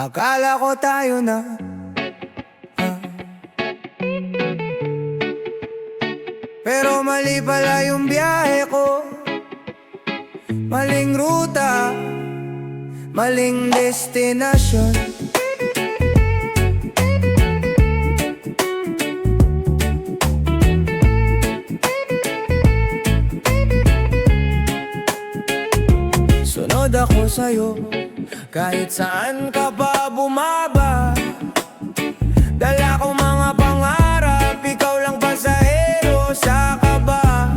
Akala ko tayo na pero mali pala yung biyahe ko. Maling ruta, maling destinasyon. Sunod ako sa'yo, kahit saan ka pa bumaba. Dala ko mga pangarap, ikaw lang pasahero sa kaba.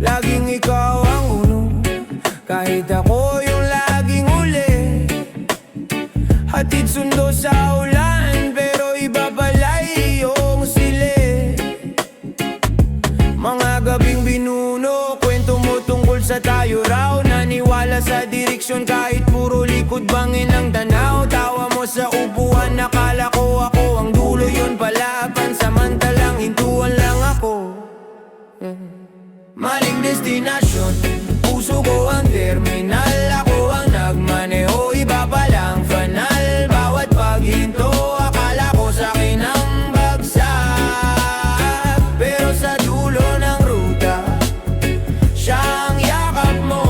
Laging ikaw ang uno, kahit ako yung laging uli. Hatid sundo sa ulan, pero iba pala iyong sili. Mga gabing binuno, kwento mo tungkol sa tayo raw. Naniwala sa direksyon kahit puro likod bangin ang tanaw. Tawa mo sa upuan, nakala ko ako ang dulo, yun pala pansamantalang hintuan lang ako. Maling destinasyon, puso ko ang terminal. Ako ang nagmaneho, iba palang fanal. Bawat paghinto, akala ko sa'kin ang bagsak. Pero sa dulo ng ruta, siyang yakap mo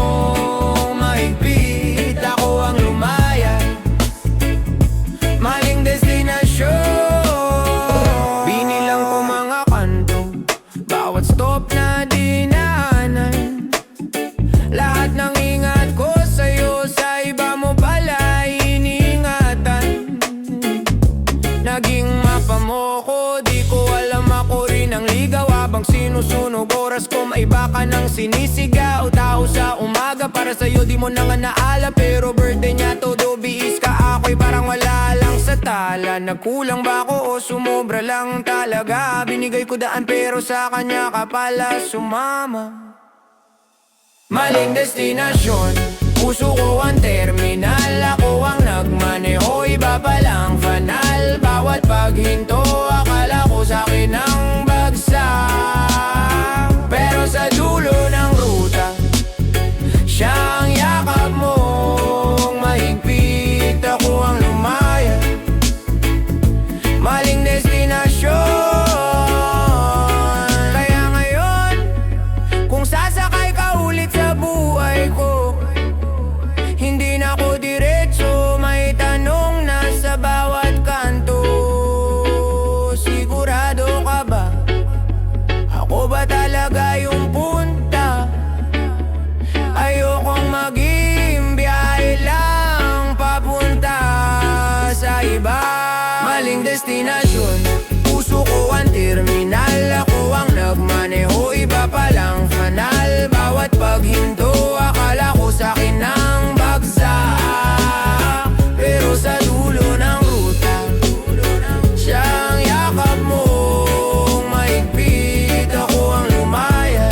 mahigpit. Ako ang lumayas, maling destinasyon. Binilang ko mga kanto, bawat stop na dinaanan. Lahat ng ingat ko sa'yo, sa iba mo pala iniingatan. Naging mapa mo ko, di ko alam ako rin ang ligaw. Habang sinusunog oras ko, maiba ka ng sinisigaw. Tao sa umaga, para sa'yo di mo na nga naala. Pero birthday niya todo biis ka, ako'y parang wala lang sa tala. Nagkulang ba ako o sumobra lang talaga? Binigay ko daan pero sa kanya ka pala sumama. Maling destinasyon, puso ko ang terminal. Ako ang nagmaneho, iba palang fanal. Bawat paghinto, akala ko sa'kin ang bagsak. Pero sa dulo ng ruta, siyang yakap mong mahigpit. Ako ang lumaya, maling destinasyon. Kaya ngayon, kung sasakay ka ulit sa buhay ko, hindi na ako diretso, may tanong na sa bawat kanto. Sigurado ka ba? Ako ba talaga yung punta? Ayokong maging biyahe lang papunta sa iba. Maling destinasyon, puso ko ang terminal. Ako ang nagmaneho, iba palang fanal. Bawat paghinto, akala ko sa'kin ang bagsak. Pero sa dulo ng ruta, siyang yakap mong mahigpit. Ako ang lumaya,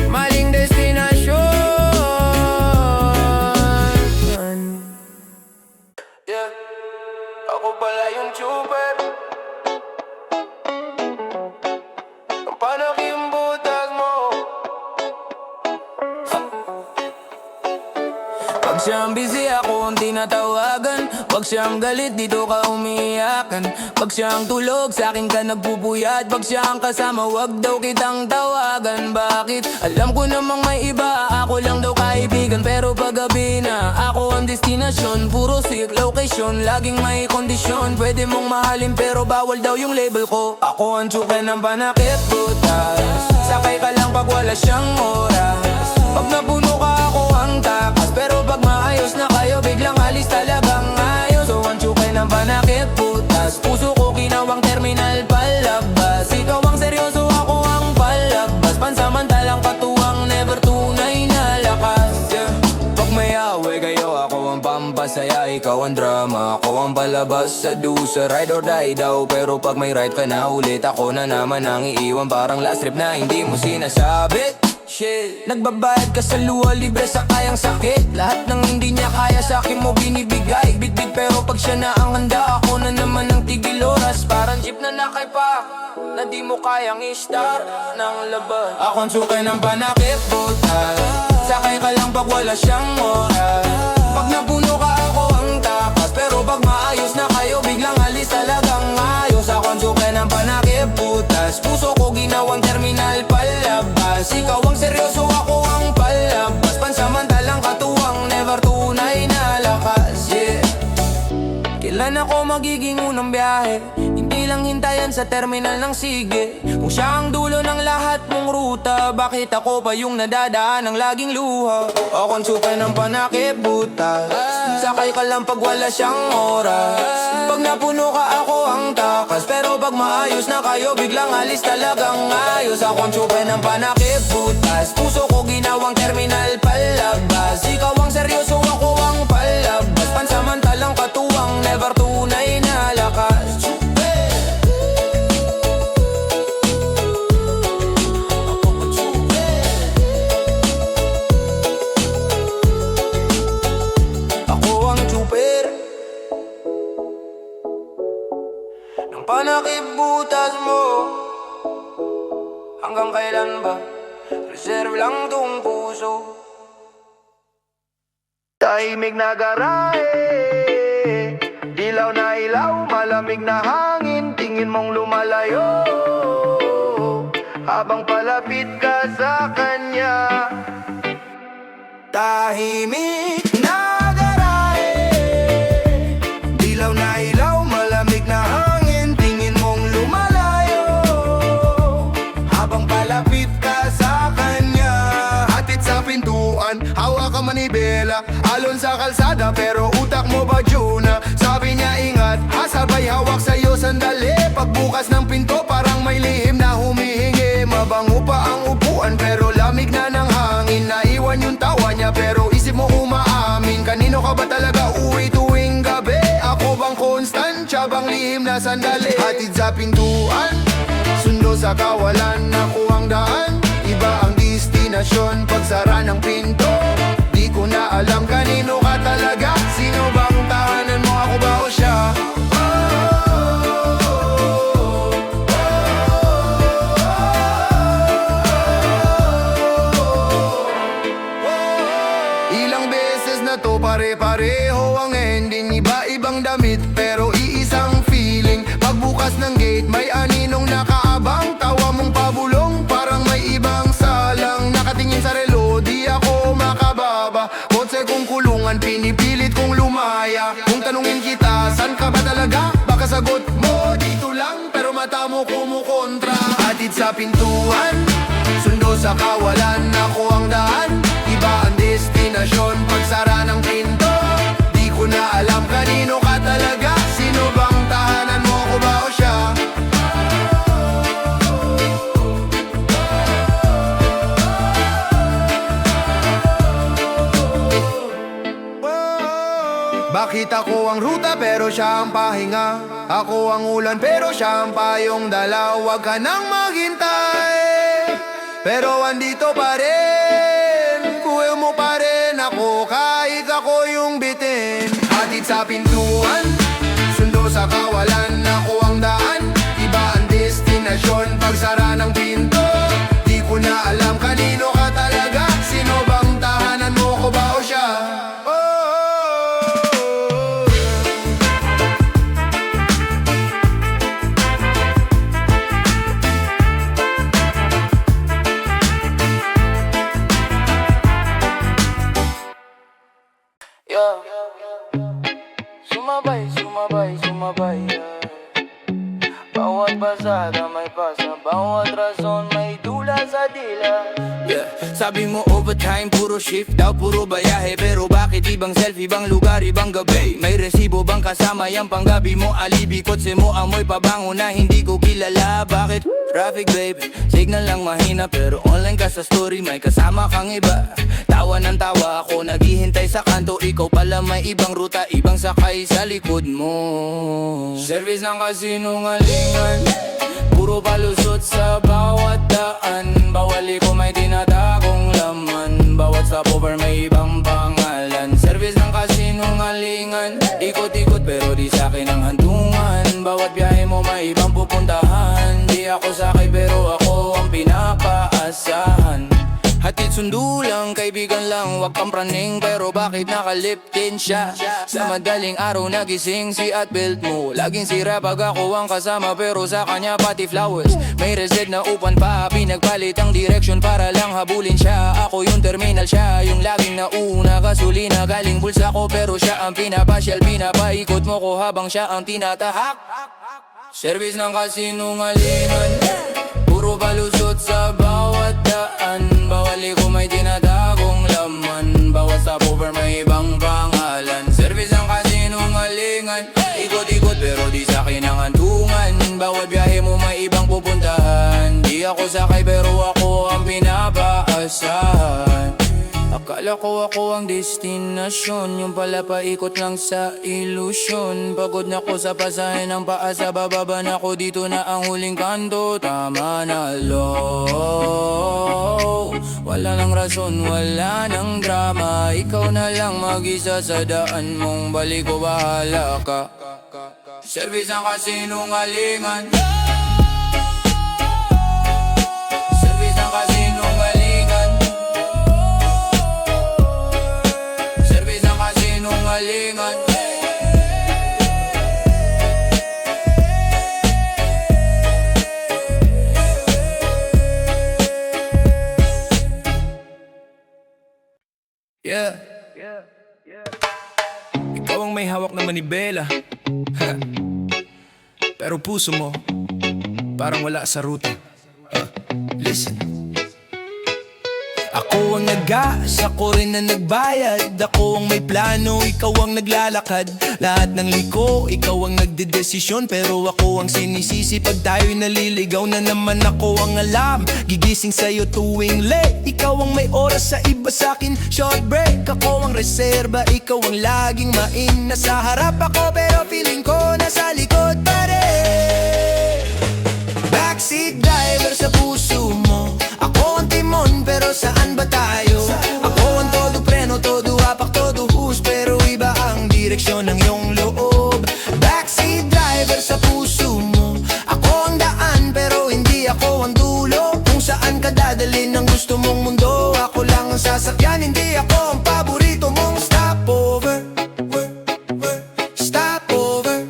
maling destinasyon. Yeah, ako pala yung chuper, ang panakim butas mo. Pag siyang busy, ako ang tinatawagan. Pag siyang galit, dito ka umiiyakan. Pag siyang tulog, sa'kin ka nagpupuyat. Pag siyang kasama, wag daw kitang tawagan. Bakit? Alam ko namang may iba, ako lang daw kaibigan. Pero pag gabi na, ako ang destinasyon. Puro sick location, laging may kondisyon. Pwede mong mahalin pero bawal daw yung label ko. Ako ang tsuke ng panakit butas, sakay ka lang pag wala siyang oras. Pag napuno ka, ako ang takas. Pero pag maayos na kayo, biglang alis talagang ayos. So ang tsuke ng panakit butas, puso ko kinawang terminal palabas. Ikaw ang seryoso, ako ang palabas. Pansamantalang katuwang, never tunay na lakas. Yeah. Pag may away kayo, ako ang pampasaya. Ikaw ang drama, ako ang palabas. Sa do, sa ride or die daw. Pero pag may ride ka na ulit, ako na naman ang iiwan. Parang last trip na hindi mo sinasabi. Shit. Nagbabayad ka sa luha, libre sa kayang sakit. Lahat ng hindi niya kaya sa'kin mo binibigay. Bitbit pero pag siya na ang handa, ako na naman ang tigil oras. Parang jeep na nakaipa, na di mo kayang i-start ng laban. Ako ang suke ng panakit butas, sakay ka lang pag wala siyang oras. Pag napuno ka, ako Kailan ako magiging unang biyahe? Hindi lang hintayan sa terminal ng sige. Kung siya ang dulo ng lahat mong ruta, bakit ako pa yung nadadaan ng laging luha? Ako'ng supe ng panakip butas, sakay ka lang pag wala siyang oras. Pag napuno ka ako ang takas, pero pag maayos na kayo biglang alis talagang ayos. Ako'ng supe ng panakip butas, puso ko ginawang terminal palabas. Ikaw ang seryoso, ako ang palabas. Pansamantalang katuwang, never tunay na lakas. Ako ang super ng panakip butas mo. Hanggang kailan ba? Reserve lang tong puso. Tahimik na garahe, dilaw na ilaw, malamig na hangin, tingin mong lumalayo habang palapit ka sa kanya. Tahimik na garahe, dilaw na ilaw, malamig na hangin, tingin mong lumalayo habang palapit ka sa kanya. Hatid sa pintuan, hawak ka manibela, alon sa kalsada pero utak mo ba Juna? Sabi niya ingat, hasabay hawak sa'yo sandali. Pagbukas ng pinto parang may lihim na humihingi. Mabango pa ang upuan pero lamig na ng hangin. Naiwan yung tawa niya pero isip mo umaamin. Kanino ka ba talaga uwi tuwing gabi? Ako bang constant, siya bang lihim na sandali? Hatid sa pintuan, sundo sa kawalan, ako ang daan, iba ang destinasyon. Pagsara ng pinto, di ko na alam kanino ka talaga. Sino bang tahanan mo, ako ba o siya? Ilang beses na to pare-pareho ang ending. Iba-ibang damit pero iisang feeling. Pagbukas ng gate may aninong nakaabang. Tawa mong pabulong parang may ibang salang. Nakatingin sa relo, di ako makababa. Kotse kong kulungan, pinipilit kong lumaya. Kung tanungin kita, san ka ba talaga? Baka sagot mo, dito lang, pero mata mo kumukontra. Hatid sa pintuan, sundo sa kawalan, ako ang daan, iba ang destinasyon. Pagsara ng pinto, di ko na alam kanino ka talaga. Sino bang tahanan mo, ako ba o siya? Bakit ako ang ruta pero siya ang pahinga? Ako ang ulan pero siya ang payong dala. Huwag ka nang maghintay, pero andito pa rin. Kuya mo pa rin ako kahit ako yung bitin. Hatid sa pintuan, sundo sa kawalan, ako ang daan, iba ang destinasyon. Pagsara ng pinto, di ko na alam kanino ka talaga. Sino bang tahanan mo, ko ba o siya? Sumabay, sumabay, sumabay, bawat pasada may pasa, bawat rason may dula sa dila. Sabi mo overtime, puro shift daw, puro bayahe. Pero bakit ibang selfie, ibang lugar, ibang gabi? May resibo bang kasama yung panggabi mo? Alibi, kotse mo, amoy pabango na hindi ko kilala. Bakit? Traffic babe, signal lang mahina pero online ka sa story, may kasama kang iba. Tawa ng tawa ako, naghihintay sa kanto. Ikaw pala may ibang ruta, ibang sakay sa likod mo. Service ng kasinungalingan, puro palusot sa bawat daan. Bawali ko may tinatagong laman, bawat stopover may ibang pangalan. Service ng kasinungalingan, ikot-ikot pero di sa'kin ang hantungan. Bawat biyahe mo may ibang pupuntahan. Di ako sakay pero ako ang pinapaasahan. Hatid Kahit sundo lang, kaibigan lang, wag kang praning. Pero bakit nakalip din siya? Sa madaling araw nagising si at build mo. Laging sira pag ako ang kasama, pero sa kanya pati flowers. May reset na upan pa, pinagpalit ang direction para lang habulin siya. Ako yung terminal, siya yung laging nauna. Gasolina galing bulsa ko, pero siya ang pinapasyal. Pinapaikot mo ko habang siya ang tinatahak. Service ng kasinungalingan, puro palusot sa bawat daan. Bawal ko may tinatagong laman, bawat stopover may ibang pangalan. Service ng kasinungalingan, ikot-ikot pero di sa'kin ang hantungan. Bawat biyahe mo may ibang pupuntahan. Di ako sakay pero ako ang pinapaasahan. Akala ko ako ang destinasyon, yung pala paikot lang sa ilusyon. Pagod na ko sa pasahe ng paa sa bababa na ko, dito na ang huling kanto. Tama na low, wala nang rason, wala nang drama. Ikaw na lang mag-isa sa daan mong balik ko, bahala ka. Service ang kasinungalingan, service ang kasinungalingan, service ang kasinungalingan. Yeah. Ikaw ang may hawak na manibela, pero puso mo parang wala sa ruta. Listen. Ako ang nag-gas, ako rin ang nagbayad. Ako ang may plano, ikaw ang naglalakad. Lahat ng liko, ikaw ang nagdedesisyon, pero ako ang sinisisi pag tayo'y naliligaw. Na naman ako ang alam, gigising sa'yo tuwing late. Ikaw ang may oras sa iba, sa'kin short break. Ako ang reserba, ikaw ang laging main. Nasa harap ako pero feeling ko nasa likod pa rin. Backseat driver sa puso mo, ako ang timon pero saan ba tayo? Ako ang todo preno, todo hapak, todo hus, pero iba ang direksyon ng iyong loob. Backseat driver sa puso mo, ako ang daan pero hindi ako ang dulo. Kung saan ka dadalhin ang gusto mong mundo, ako lang ang sasakyan, hindi ako ang paborito mong stopover. Stopover.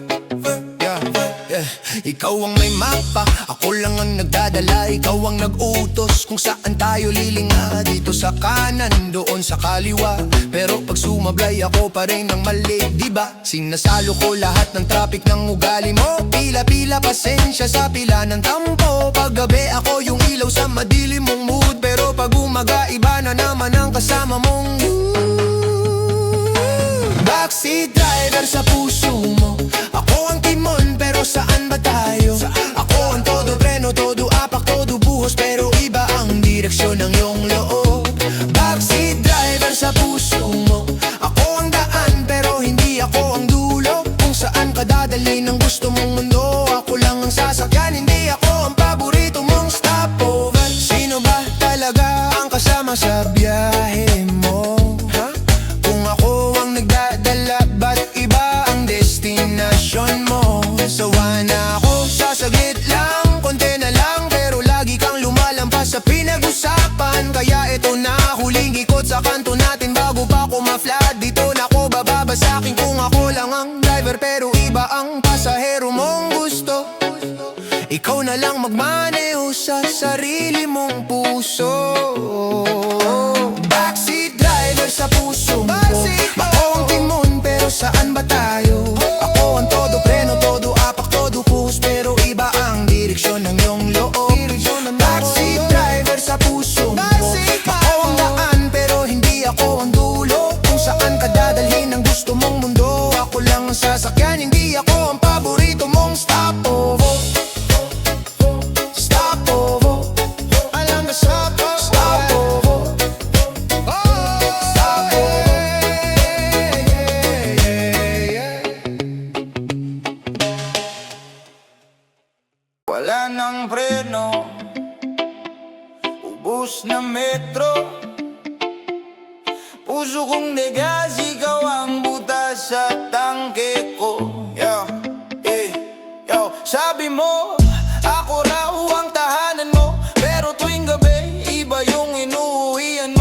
Ikaw ang may mapa, ako lang ang nagdadala. Ikaw ang nag-utos kung saan tayo lilinga. Dito sa kanan, doon sa kaliwa, pero pag sumablay ako pa rin ang mali, diba? Sinasalo ko lahat ng traffic ng ugali mo. Pila-pila pasensya sa pila ng tampo. Paggabi ako yung ilaw sa madilim mong mood, pero pag umaga iba na naman ang kasama mong backseat driver sa puso mo, ako ang timon pero saan ba tayo? Ako ang todo preno, todo apak, todo buhos, pero iba ang direksyon ng iyong loob. Backseat driver sa puso mo, ako ang daan pero hindi ako ang dulo. Kung saan ka dadalhin ang gusto mong mundo, ako lang ang sasakyan, hindi ako ang paborito mong stopover. Sino ba talaga ang kasama sa biyahe mo? Kung ako ang nagdadala, ba't iba ang destinasyon mo? Sawa na ako sa saglit lang, konti na lang, pero lagi kang lumalampas sa pinag-usapan. Kaya eto na, huling ikot sa kanto natin bago pa ako ma-flat. Dito na ako bababa sa'kin kung ako lang ang driver, pero iba ang pasahero mong gusto. Ikaw na lang magmaneho sa sarili mong puso. Backseat driver sa puso mo, ako ang timon pero saan ba tayo? Ako ang todo preno, todo apak, todo puhos, pero iba ang direksyon ng iyong loob. Backseat driver sa puso mo, ako ang daan pero hindi ako ang dulo. Kung saan ka dadalhin ang gusto mong mundo, ako lang ang sasakyan, hindi ako ang paborito mong stopover. Stopover, alam na stopover. Wala nang preno, ubos na metro. Puso kong negas, ikaw ang butas sa tangke ko. Sabi mo, ako raw ang tahanan mo, pero tuwing gabi, iba yung inuuwian mo.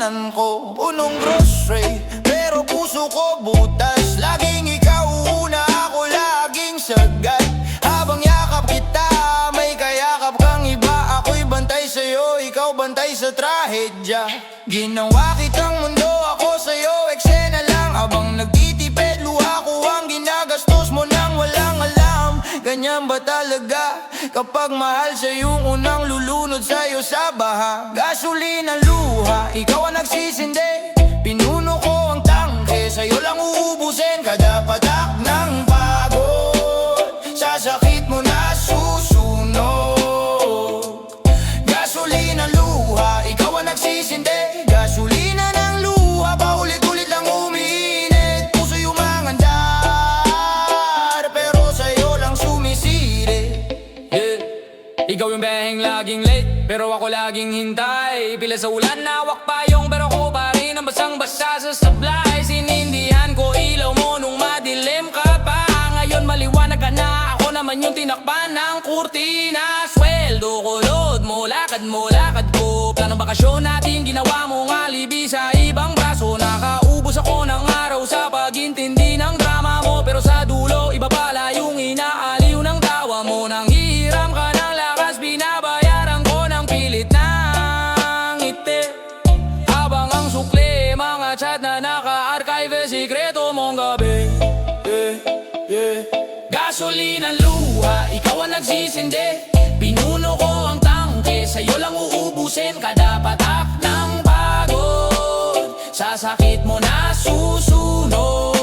tiningnan ko punong grocery, pero puso ko butas. Laging ikaw una, ako laging sagad. Habang yakap kita, may kayakap kang iba. Ako'y bantay sa'yo, ikaw bantay sa trahedya. Ginawa kitang mundo, ako sa'yo eksena lang. Habang nagtitipid, luha ko ang ginagastos mo nang walang alam. Ganyan ba talaga kapag mahal siya yung unang lulunod sa'yo sa baha? Gasolina luha, ikaw ang nagsisindi. Pinuno ko ang tangke, sa'yo lang uubusin kada patak ng pagod. Sa sakit mo na susunog. Gasolina luha, ikaw ang nagsisindi. Gasolina ng luha, paulit-ulit lang umiinit. Puso yung mangandar, pero sa'yo lang sumisiri. Yeah. Ikaw yung beheng laging late, pero ako laging hintay. Pila sa ulan, nawak payong, pero ako pa rin ang basang-basa sa supply. Sinindihan ko ilaw mo nung madilim ka pa. Ngayon maliwanag ka na, ako naman yung tinakpan ng kurtina. Sweldo ko, load mo, lakad ko. Planong bakasyon natin, ginawa mong alibi sa ibang braso. Nakaubos ako ng araw sa pag-intindi ng drama mo, pero sa dulo, iba pala yung inaaliw ng tawa mo. Nang hihiram ka ng lakas, binabayaran ko ng pilit ng ngiti. Habang ang sukli, mga chat na naka-archive, sikreto mong gabi. Gasolina luha, ikaw ang nagsisindi. Pinuno ko ang tangke, sa'yo lang uubusin kada patak ng pagod. Sa sakit mo na susunog.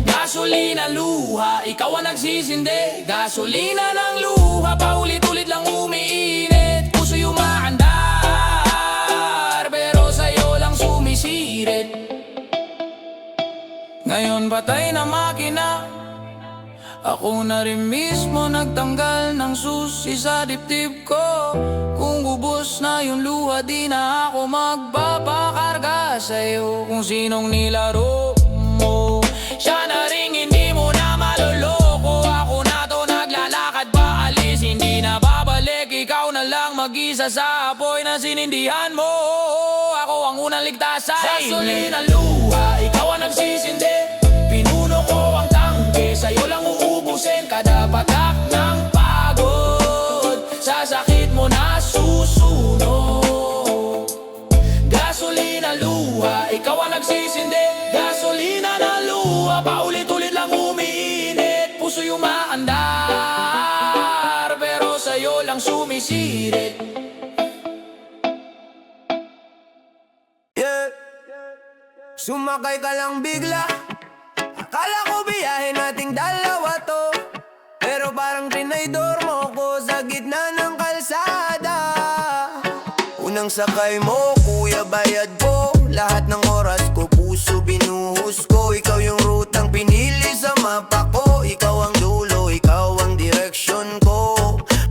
Gasolina luha, ikaw ang nagsisindi. Gasolina ng luha, paulit-ulit lang umiinit. Puso yung maandar, pero sa'yo lang sumisirit. Ngayon patay na makina, ako na rin mismo nagtanggal ng susi sa dibdib ko. Kung ubos na yung luha, di na ako magpapakarga sa'yo. Kung sinong nilaro mo, siya na rin hindi mo na maloloko. Ako na to naglalakad paalis, hindi na babalik. Ikaw na lang mag-isa sa apoy na sinindihan mo. Ako ang unang ligtas sa gasolina luha, ikaw ang nagsisindi. Pinuno ko ang tangke, sa'yo lang uubusin kada patak ng pagod. Sa sakit mo na susunog. Gasolina luha, ikaw ang nagsisindi. Gasolina na luha, paulit-ulit lang umiinit. Puso yung maandar, pero sa'yo lang sumisirit. Yeah. Sumakay ka lang bigla, akala ko biyahe nating dalawa to, pero parang trinaydor mo ko sa gitna ng kalsada. Unang sakay mo, kuya bayad ko. Lahat ng oras ko, puso binuhos ko. Ikaw yung rutang pinili sa mapa ko. Ikaw ang dulo, ikaw ang direksyon ko.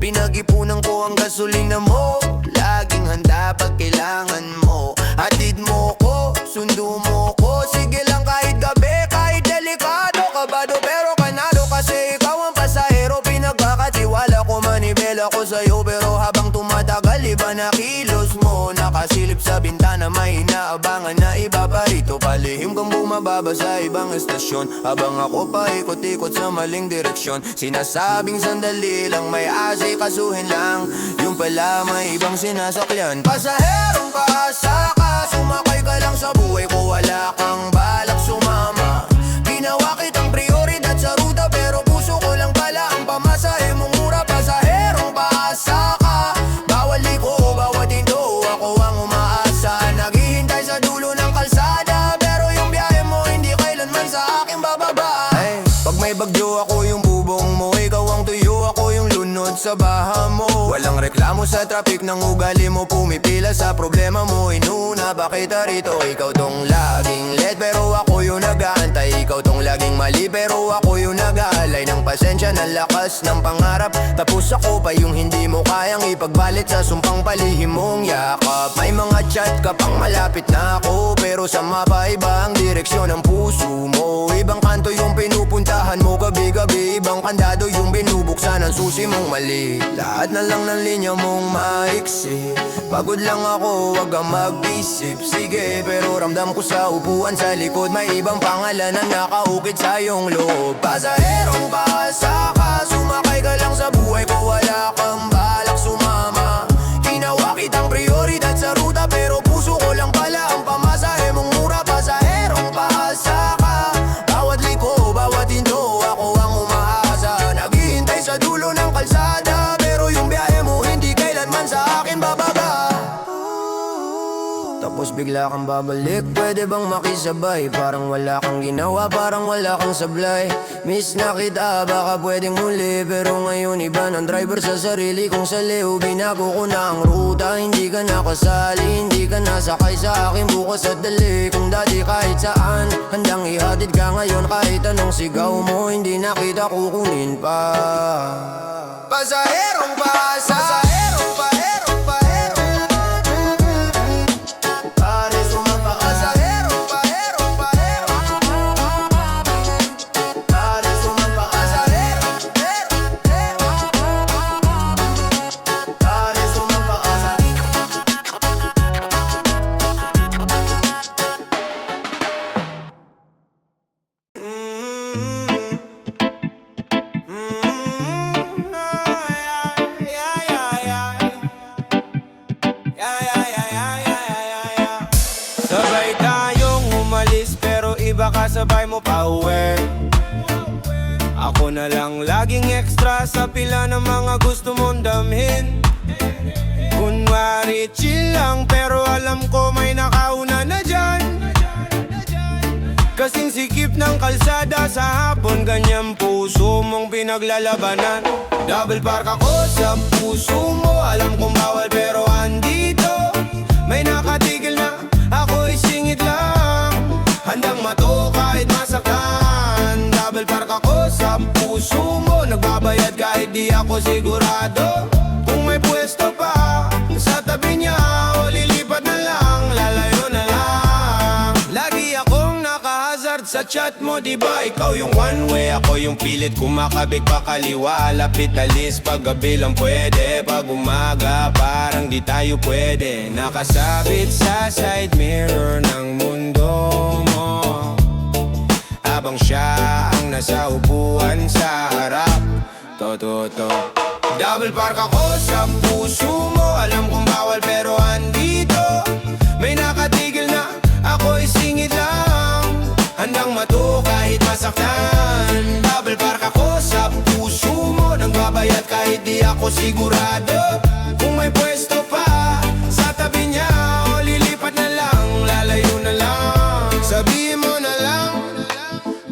Pinag-ipunan ko ang gasolina mo. Laging handa pag kailangan mo. Hatid mo ko, sundo mo ko. Sige lang kahit gabi, kahit delikado. Kabado pero kanado kasi ikaw ang pasahero. Pinagkakatiwala ko, manibela ko sa'yo. Pero habang tumatagal, iba na kilos mo. Nakasilip sa bintana, may inaabangan na iba pa rito. Palihim kang bumababa sa ibang estasyon, habang ako paikot-ikot sa maling direksyon. Sinasabing sandali lang, may asay kasuhin lang. Yung pala may ibang sinasakyan. Pasaherong kaasa ka, sumakay ka lang sa buhay ko. Wala kang balak sumama. Ginawa kitang prioridad sa ruta, pero puso ko lang pala ang pamasahe mong mura. Pasaherong kaasa ka, bawal liko, bawat hinto. Ako ang umaasa, naghihintay sa dulo ng kalsada. Pero yung biyahe mo hindi kailanman sa akin bababa. Hey, pag may bagyo ako yung bubong mo, ikaw ang tuyo, ako yung lunod sa baha mo. Walang reklamo sa traffic ng ugali mo, pumipila sa problema mo. Inuna ba kita rito? Ikaw tong laging late, pero ako yung nag-aantay. Ikaw tong laging mali, pero ako yung nag-aalay ng pasensya, ng lakas, ng pangarap. Tapos ako pa yung hindi mo kayang ipagbalit sa sumpang palihim mong yakap. May mga chat ka pang malapit na ako, pero sa mapa iba ang direksyon ng puso mo. Ibang kanto yung pinupuntahan mo gabi-gabi, ibang kandado yung binubuhay buksan ang susi mong mali. Lahat na lang ng linya mong maiksi. Pagod lang ako, wag kang mag-isip. Sige, pero ramdam ko sa upuan sa likod may ibang pangalan na nakaukit sa iyong loob. Pasaherong paasa ka, sumakay ka lang sa buhay ko, wala kang balak sumama. Ginawa kitang prioridad sa ruta, pero puso ko lang pala ang pamasahe mong mura. Pasaherong paasa ka, bawat liko, bawat hinto, ako ang umaasa. Naghihintay sa dulo ng kalsada, pero yung biyahe mo hindi kailanman sa akin bababa. Tapos bigla kang babalik, pwede bang makisabay? Parang wala kang ginawa, parang wala kang sablay. Miss na kita, baka pwedeng muli, pero ngayon iba ng driver sa sarili kong saliw. Binago ko na ang ruta, hindi ka nakasali, hindi ka nasakay sa akin bukas at dali. Kung dati kahit saan, handang ihatid ka ngayon kahit anong sigaw mo, hindi na kita kukunin pa. Pasaherong paasa, pasaherong paherong Sabay tayong umalis pero iba kasabay mo pa uwi. Ako na lang laging extra sa pila ng mga gusto mong damhin. Kunwari chill lang pero alam ko may nakauna na dyan. Kasing sikip ng kalsada sa hapon, ganyan puso mong pinaglalabanan. Double park ako sa puso mo, alam kong bawal pero andito. May nakatigil na, ako'y singit lang. Handang mato kahit masaktan. Double park ako sa puso mo, nagbabayad kahit di ako sigurado. Kung may pwesto pa sa tabi niya, o lilipat na lang, lalayo na lang. Lagi akong nakahazard sa chat mo, diba? Ikaw yung one way, ako yung pilit kumakabig pa kaliwa. Lapit alis, pag gabi lang pwede. Pag umaga, parang di tayo pwede. Nakasabit sa side mirror ng mundo mo, habang siya ang nasa upuan sa harap. To Double park ako sa puso mo, alam kong bawal pero andito. May nakatigil na, ako'y singit lang. Handang mato kahit masaktan. Double park ako sa puso mo, nagbabayad kahit di ako sigurado. Kung may pwesto pa sa tabi niya, o lilipat na lang, lalayo na lang. Sabihin mo na lang,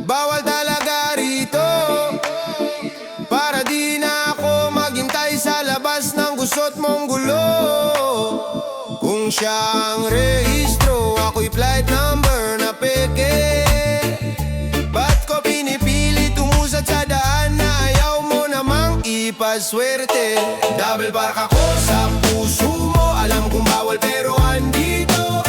bawal talaga rito, para di na ako maghintay sa labas ng gusot mong gulo. Kung siya ang rehistro, ako'y flight number na peke. Ba't ko pinipili tumusad sa daan na ayaw mo namang ipaswerte? Double park ako sa puso mo, alam kong bawal pero andito.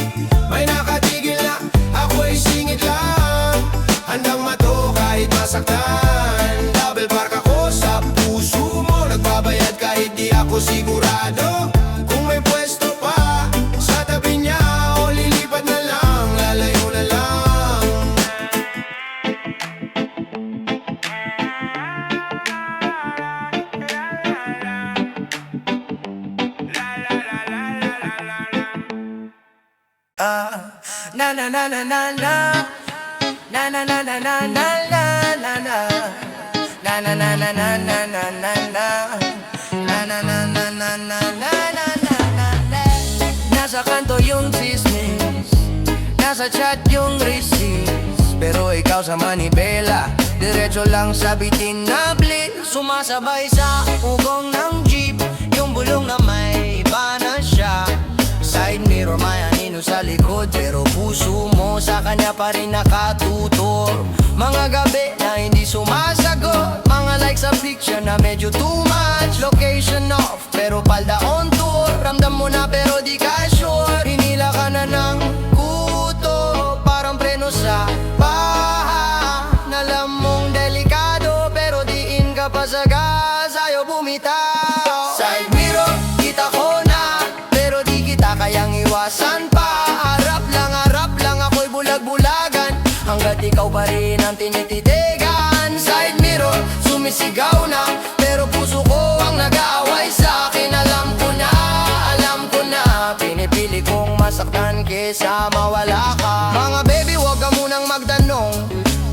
May nakatigil na, ako'y singit lang. Handang mato kahit masaktan. Double park ako sa puso mo, nagbabayad kahit di ako sigurado. Kung may pwesto pa sa tabi niya, o lilipat na lang, lalayo na lang. Na na na na na na. Na na na na na na na na na. Na na na na na na na na na. Na na na na na na na na na na. Nasa kanto yung chismis, nasa chat yung receipts, pero ikaw sa manibela, diretso lang sa bitin na blitz. Sumasabay sa ugong ng jeep, yung bulong na may iba na siya. Side mirror may anino sa likod, pero puso mo sa kanya pa rin nakatutor. Mga gabi na hindi sumasagot, mga likes sa picture na medyo too much. Location off, pero palda on tour. Ramdam mo na pero di ka sure. Hinila ka na ng kuto, parang preno sa paha. Nalam mong delikado, pero diin ka pa sa gas. iwasan pa. Harap lang ako'y bulag-bulagan, hanggat ikaw pa rin ang tinititigan. Side mirror, sumisigaw na, pero puso ko ang nag-aaway sa'kin. Alam ko na, pinipili kong masaktan kesa mawala ka. Mga baby, wag ka munang magtanong,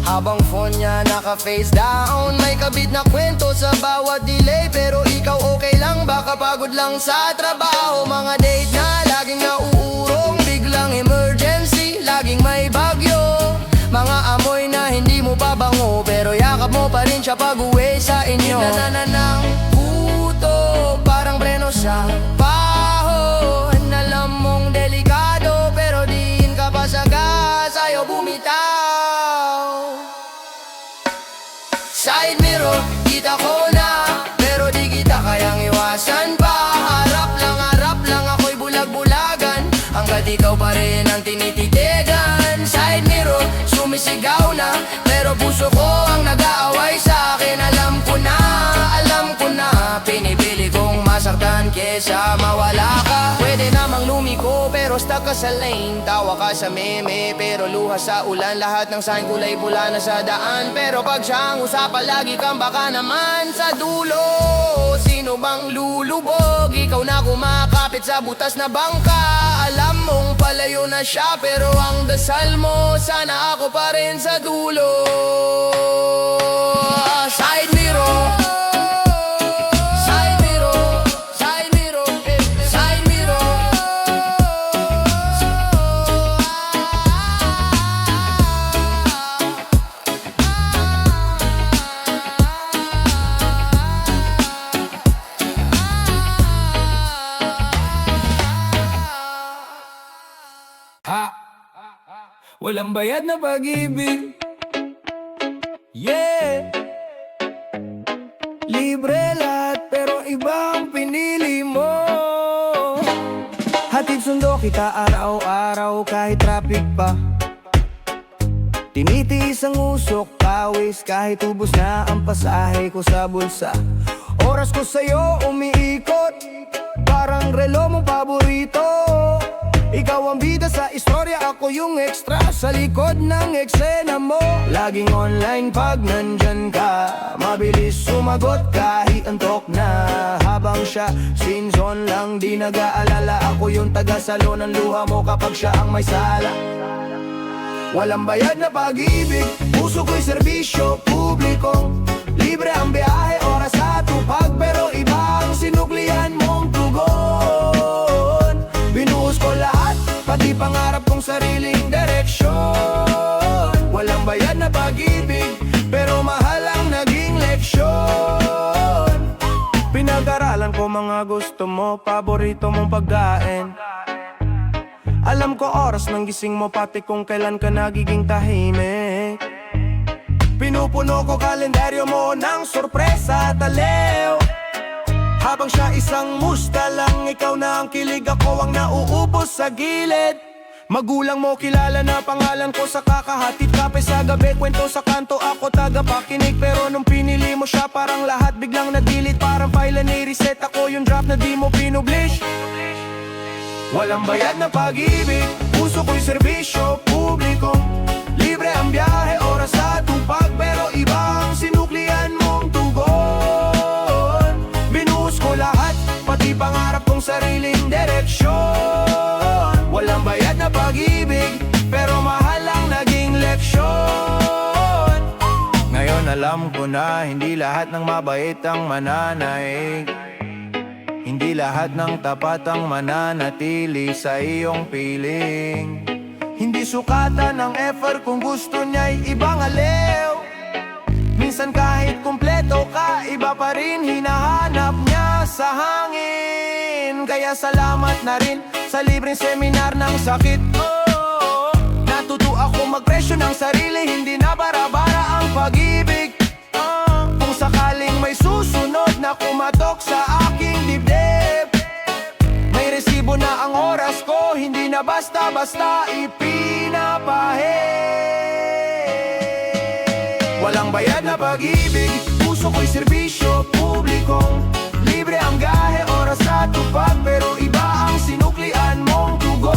habang phone niya naka-face down. May kabit na kwento sa bawat delay, pero ikaw okay lang, baka pagod lang sa trabaho. Mga date na laging nauurong, biglang emergency, laging may bagyo. Mga amoy na hindi mo pabango, pero yakap mo pa rin siya pag-uwi sa inyo. Nananang puto, parang preno sa pahon. Alam mong delikado, pero diin ka pa sa gas, ayaw bumitaw. Side mirror, kita ko na, pero di kita kayang iwasan pa. Harap lang ako'y bulag-bulagan, hanggat ikaw pa rin ang tinititigan. Side mirror, sumisigaw na, pero puso ko ang nag-aaway sa'kin. Alam ko na, pinipili kong masaktan kesa mawala ka. Pwede namang lumiko, pero stuck ka sa lane. Tawa ka sa meme, pero luha sa ulan. Lahat ng sign kulay pula na sa daan, pero pag siyang usapan, lagi kang baka naman sa dulo. Sino bang lulubog? Ikaw na kumakapit sa butas na bangka. Alam mong palayo na siya, pero ang dasal mo, sana ako pa rin sa dulo. Side mirror, side mirror, side mirror, side mirror. Walang bayad na pag-ibig, yeah. Libre lahat, pero iba ang pinili mo. Hatid sundo kita araw-araw kahit traffic pa. Tinitiis ang usok, pawis kahit ubos na ang pasahe ko sa bulsa. Oras ko sa'yo umiikot, parang relo mong paborito. Ikaw ang bida sa istorya, ako yung extra sa likod ng eksena mo. Laging online pag nandyan ka, mabilis sumagot kahit antok na. Habang siya sinzon lang, di nag-aalala, ako yung taga-salo ng luha mo kapag siya ang may sala. Walang bayad na pag-ibig, puso ko'y serbisyo publiko. Libre ang biyahe, oras sa tupag, pero iba ang sinuklian mong tugon. Binuhos ko lahat, pati pangarap kong sariling direksyon. Walang bayad na pag-ibig, pero mahal ang naging leksyon. Pinag-aralan ko mga gusto mo, paborito mong pagkain. Alam ko oras ng gising mo, pati kung kailan ka nagiging tahimik. Pinupuno ko kalendaryo mo ng sorpresa at aliw. Habang siya isang musta lang, ikaw na ang kilig, ako ang nauubos sa gilid. Magulang mo kilala na pangalan ko sa kakahatid, kape sa gabi, kwento sa kanto, ako tagapakinig. Pero nung pinili mo siya, parang lahat biglang na-delete. Parang file na reset, ako yung draft na di mo pinublish. Walang bayad na pag-ibig, puso ko'y serbisyo publiko. Libre ang biyahe, oras sa tupag, pero iba ang sinuklian mong tugon. Binuhos ko lahat, pati pangarap kong sariling direksyon. Walang bayad na pag-ibig, pero mahal ang naging leksyon. Ngayon alam ko na, hindi lahat ng mabait ang mananaig. Hindi lahat ng tapat ang mananatili sa iyong piling. Hindi sukatan ng effort kung gusto niya'y ibang aliw. Minsan kahit kumpleto ka, iba pa rin hinahanap niya sa hangin. Kaya salamat na rin sa libreng seminar ng sakit. Natuto ako magpresyo ng sarili, hindi na bara-bara ang pag-ibig. Kung sakaling may susunod na kumatok sa aking dibdib, may resibo na ang oras ko, hindi na basta-basta ipinapahid. Walang bayad na pag-ibig, puso ko'y serbisyo publikong. Libre ang gahe, oras sa tupag, pero iba ang sinuklian mong tugon.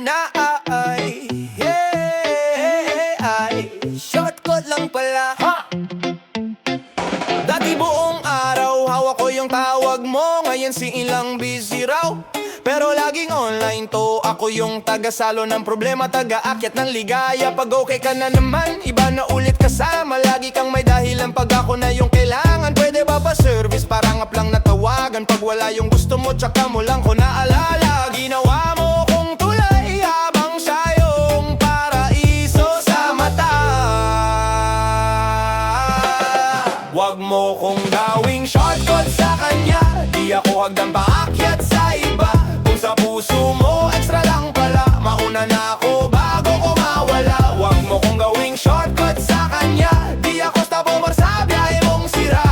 na ay shortcut lang pala. Dati buong araw hawak ko yung tawag mo, ngayon si ilang busy raw. Pero laging online to, ako yung taga-salo ng problema, taga-akyat ng ligaya. Pag okay ka na naman, iba na ulit kasama. Lagi kang may dahilan pag ako na yung kailangan. Pwede ba pa-service, parang up lang natawagan. Pag wala yung gusto mo, tsaka mo lang ko naalala. Ginawa mo kong tulay habang siya yung paraiso sa mata. Wag mo kong gawing shortcut sa kanya, di ako hagdan paakyat sa iba. Kung sa puso mo, extra lang pala, mauna na ako bago ko mawala. Wag mo kong gawing shortcut sa kanya, di ako stopover sa biyahe mong sira.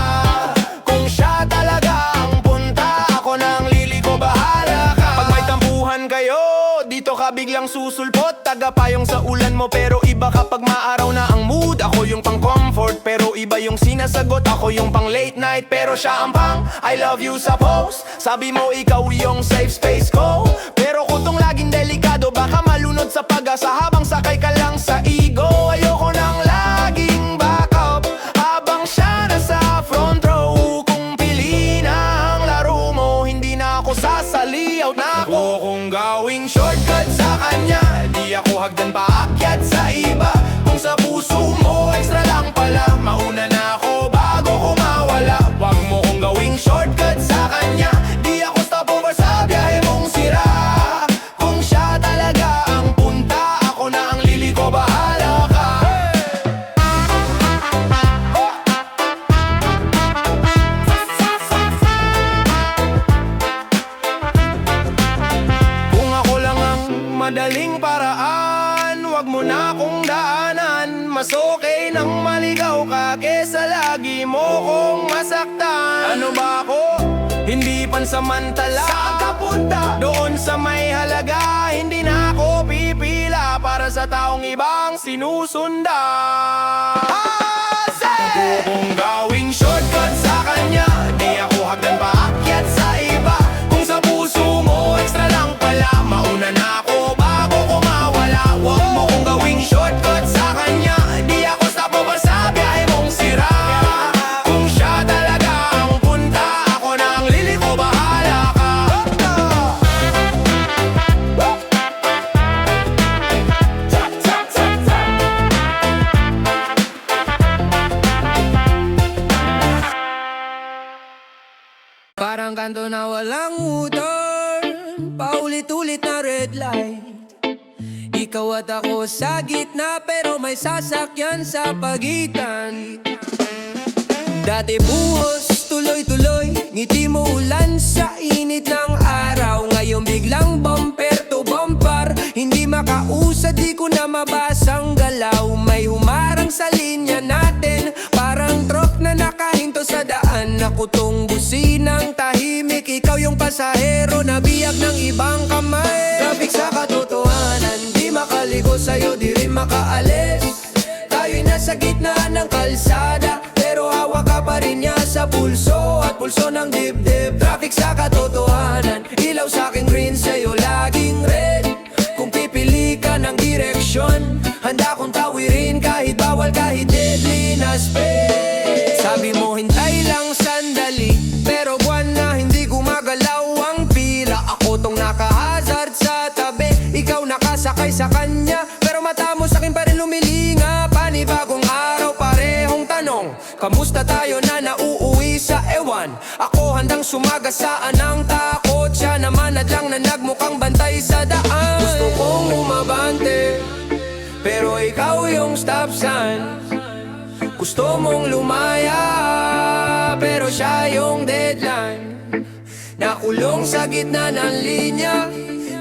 Kung siya talaga ang punta, ako nang liliko, bahala ka. Pag may tampuhan kayo, dito ka biglang susulpot. Tagapayong sa ulan mo, pero iba kapag maaraw na ang mood. Ako yung pang comfort, pero iba yung sinasagot. Ako yung pang late night, pero siya ang pang I love you sa post. Sabi mo ikaw yung safe space ko, pero kutong laging delikado, baka malunod sa pag-asa habang sakay ka lang sa ego. Ayoko nang laging backup habang siya nasa front row. Kung pili na ang laro mo, hindi na ako sasali, out na ako. Kung gawing shortcut sa kanya, di ako hagdan paakyat sa iba. Kung sa puso mo, extra lang pala, mauna na ako bago ko mawala. Wag mo kong gawing shortcut sa kanya, di ako stopover sa biyahe mong sira. Kung siya talaga ang punta, ako na ang liliko, bahala ka. Kung ako lang ang madaling paraan, wag mo na akong daanan. Mas okay nang maligaw ka kesa lagi mo kong masaktan. Ano ba ako? Hindi pansamantala. Saan ka punta? Doon sa may halaga. Hindi na ako pipila para sa taong ibang sinusundan. Kung gawing shortcut sa kanya, di ako hagdan paakyat sa iba. Kung sa puso mo, extra lang pala, mauna na ako bago ko mawala. Wag mo kong gawing shortcut sa kanya, di ako stopover sa biyahe mong sira. Kung siya talaga ang punta, ako na ang liliko, bahala ka. Parang kanto na walang U-turn, paulit-ulit na red light. Ikaw at ako sa gitna, pero may sasakyan sa pagitan. Dati buhos, tuloy-tuloy, ngiti mo ulan sa init ng araw. Ngayon biglang bumper to bumper, hindi makausad, di ko na mabasang galaw. May humarang sa linya natin, parang truck na nakahinto sa daan. Ako tong businang tahimik, ikaw yung pasahero na biyak ng ibang kamay. Traffic sa katotohanan, di makaligo sa'yo, di rin makaalis. Tayo'y nasa gitna ng kalsada, pero hawak ka pa rin niya sa pulso at pulso ng dibdib. Traffic sa katotohanan, ilaw sa'king green, sa'yo laging red. Kung pipili ka ng direksyon, handa kong tawirin kahit bawal, kahit deadly na speed. Sabi mo hintay lang sandali, pero buwan na hindi gumagalaw ang pila. Ako tong naka-hazard sa tabi, ikaw nakasakay sa kanya, pero mata mo sa'kin pa rin lumilinga. Panibagong araw, parehong tanong, kamusta tayo na nauuwi sa ewan? Ako handang sumagasaan ng takot, siya naman adlang na nagmukhang bantay sa daan. Gusto kong umabante, pero ikaw yung stop sign. Gusto mong lumaya, pero siya yung deadline. Nakulong sa gitna ng linya,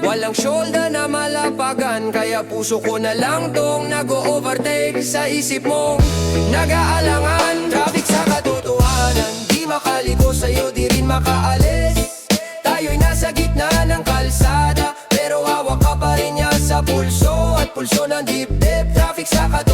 walang shoulder na malapagan, kaya puso ko na lang tong nag-o-overtake sa isip mong nag-aalangan. Traffic sa katotohanan, di makaligo sa'yo, di rin makaalis. Tayo'y nasa gitna ng kalsada, pero hawak ka pa rin niya sa pulso at pulso ng dibdib. Traffic sa katotohanan,